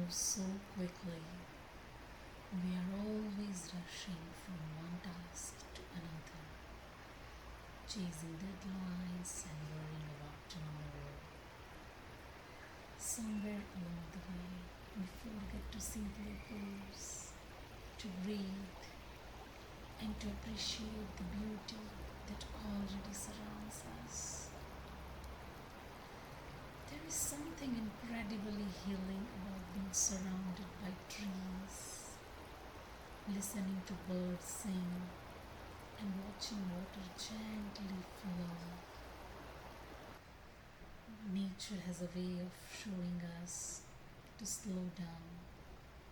moves so quickly. We are always rushing from one task to another, chasing deadlines and worrying about tomorrow. Somewhere along the way, we forget to simply pause, to breathe, and to appreciate the beauty that already surrounds us. There is something incredibly healing about being surrounded by trees, listening to birds sing, and watching water gently flow. Nature has a way of showing us to slow down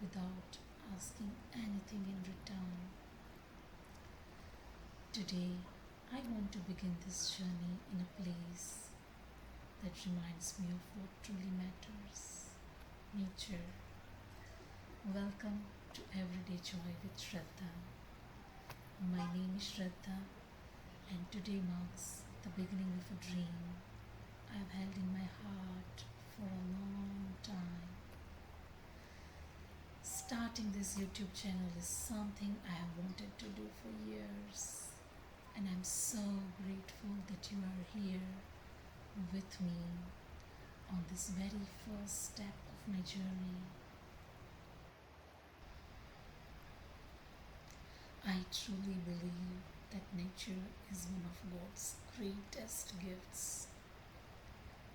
without asking anything in return. Today, I want to begin this journey in a place that reminds me of what truly matters: nature. Welcome to Everyday Joy with Shraddha. My name is Shraddha, and today marks the beginning of a dream I've held in my heart for a long time. Starting this YouTube channel is something I have wanted to do for years, and I'm so grateful that you are here with me on this very first step of my journey. I truly believe that nature is one of God's greatest gifts.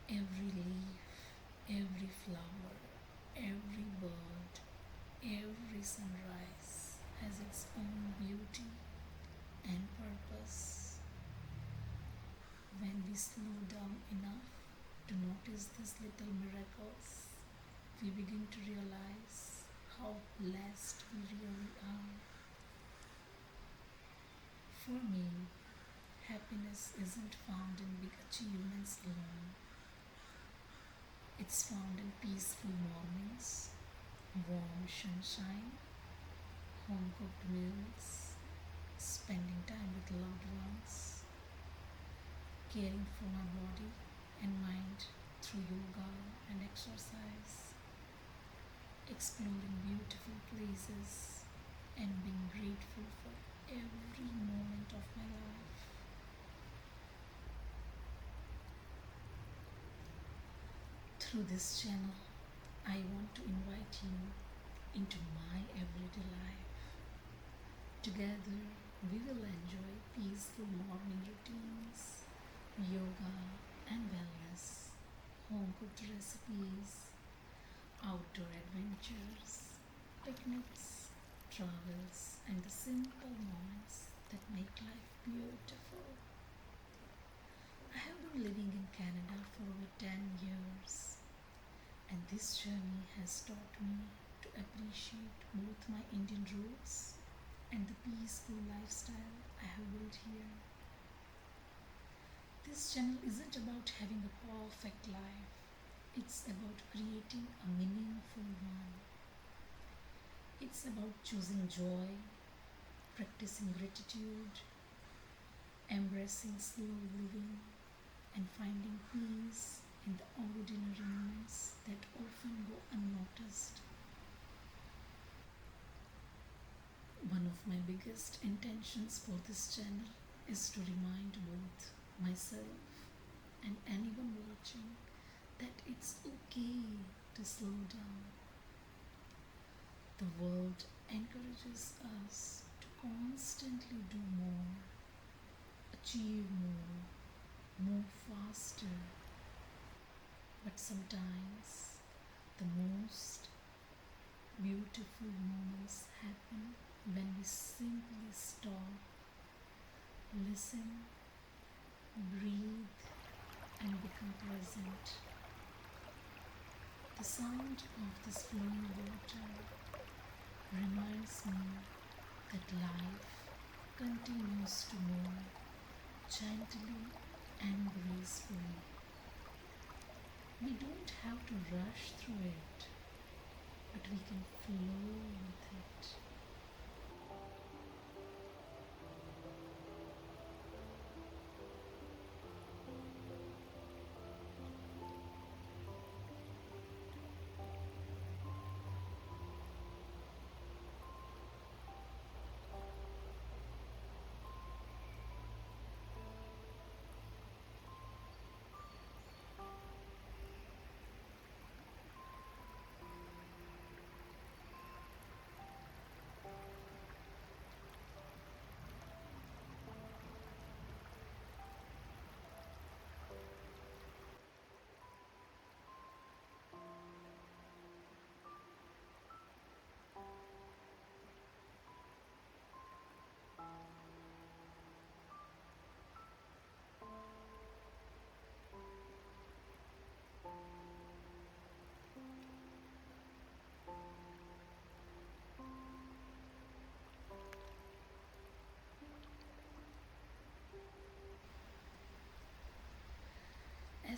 Every leaf, every flower, every bird, every sunrise has its own beauty and purpose. When we slow down enough to notice these little miracles, we begin to realize how blessed we really are. For me, happiness isn't found in big achievements alone. It's found in peaceful mornings, warm sunshine, home cooked meals, spending time with loved ones, caring for my body and mind through yoga and exercise, exploring beautiful places, and being grateful for every moment of my life. Through this channel, I want to invite you into my everyday life. Together, we will enjoy peaceful morning routines, yoga and wellness, home cooked recipes, outdoor adventures, picnics, travels, and the simple moments that make life beautiful. I have been living in Canada for over 10 years, and this journey has taught me to appreciate both my Indian roots and the peaceful lifestyle I have built here. This channel isn't about having a perfect life, it's about creating a meaningful one. It's about choosing joy, practicing gratitude, embracing slow living, and finding peace in the ordinary moments that often go unnoticed. One of my biggest intentions for this channel is to remind both myself and anyone watching that it's okay to slow down. The world encourages us to constantly do more, achieve more, move faster. But sometimes the most beautiful moments happen when we simply stop, listen, breathe, and become present. The sound of this flowing water reminds me that life continues to move gently and gracefully. We don't have to rush through it, but we can flow with it.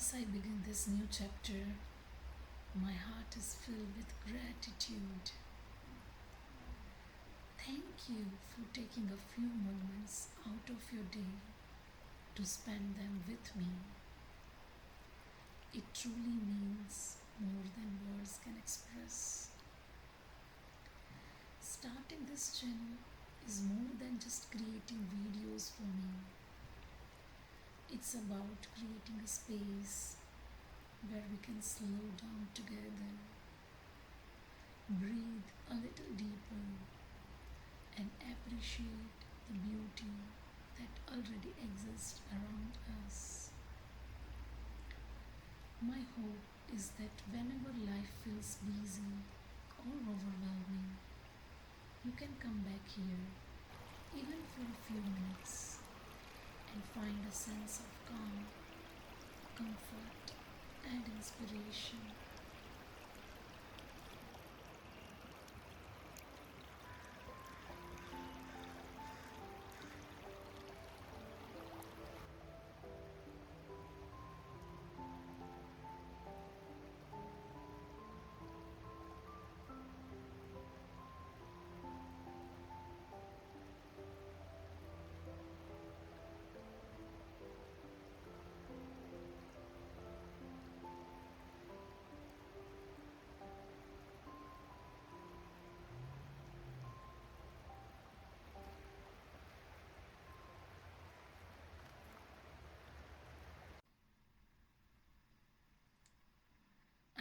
As I begin this new chapter, my heart is filled with gratitude. Thank you for taking a few moments out of your day to spend them with me. It truly means more than words can express. Starting this channel is more than just creating videos for me. It's about creating a space where we can slow down together, breathe a little deeper, and appreciate the beauty that already exists around us. My hope is that whenever life feels busy or overwhelming, you can come back here, even for a few minutes, and find a sense of calm, comfort, and inspiration.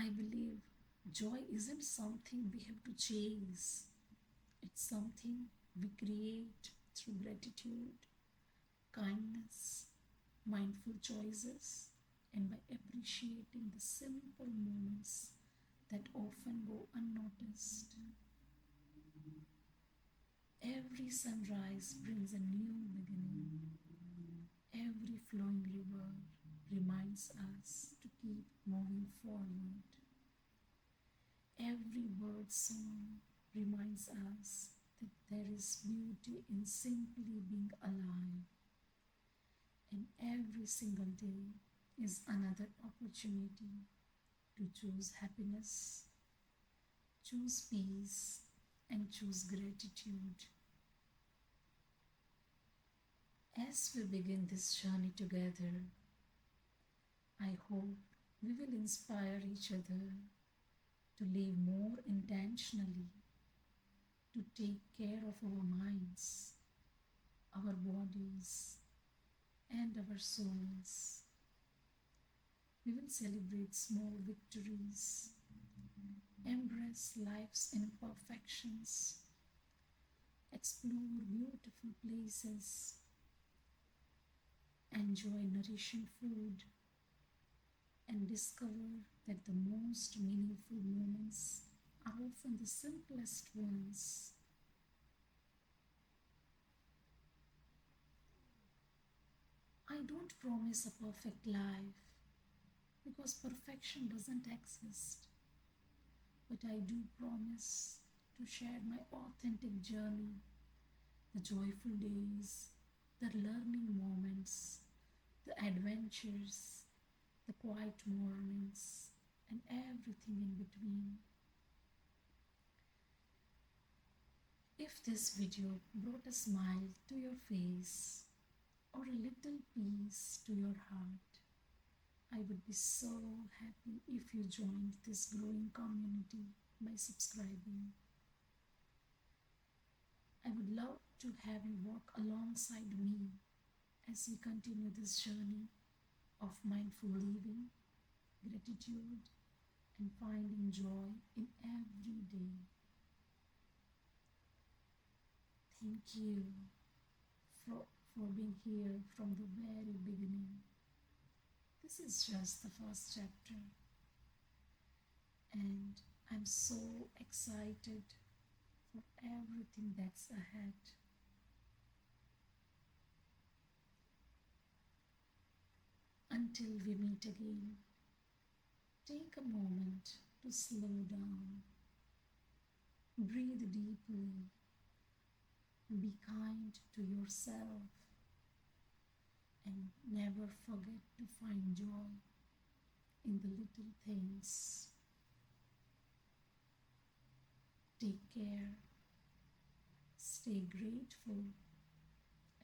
I believe joy isn't something we have to chase, it's something we create through gratitude, kindness, mindful choices, and by appreciating the simple moments that often go unnoticed. Every sunrise brings a new beginning. Every flowing river reminds us to keep moving forward. Every bird song reminds us that there is beauty in simply being alive. And every single day is another opportunity to choose happiness, choose peace, and choose gratitude. As we begin this journey together, I hope we will inspire each other to live more intentionally, to take care of our minds, our bodies, and our souls. We will celebrate small victories, embrace life's imperfections, explore beautiful places, enjoy nourishing food, and discover that the most meaningful moments are often the simplest ones. I don't promise a perfect life because perfection doesn't exist, but I do promise to share my authentic journey, the joyful days, the learning moments, the adventures, the quiet mornings, and everything in between. If this video brought a smile to your face or a little peace to your heart, I would be so happy if you joined this growing community by subscribing. I would love to have you walk alongside me as we continue this journey of mindful living, gratitude, and finding joy in every day. Thank you for being here from the very beginning. This is just the first chapter, and I'm so excited for everything that's ahead. Until we meet again, take a moment to slow down, breathe deeply, be kind to yourself, and never forget to find joy in the little things. Take care, stay grateful,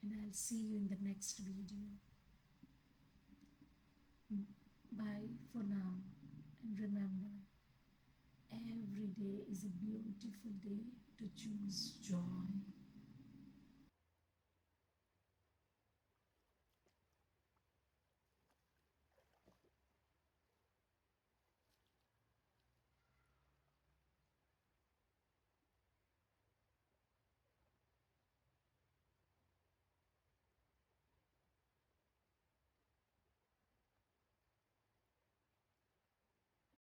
and I'll see you in the next video. Bye for now, and remember, every day is a beautiful day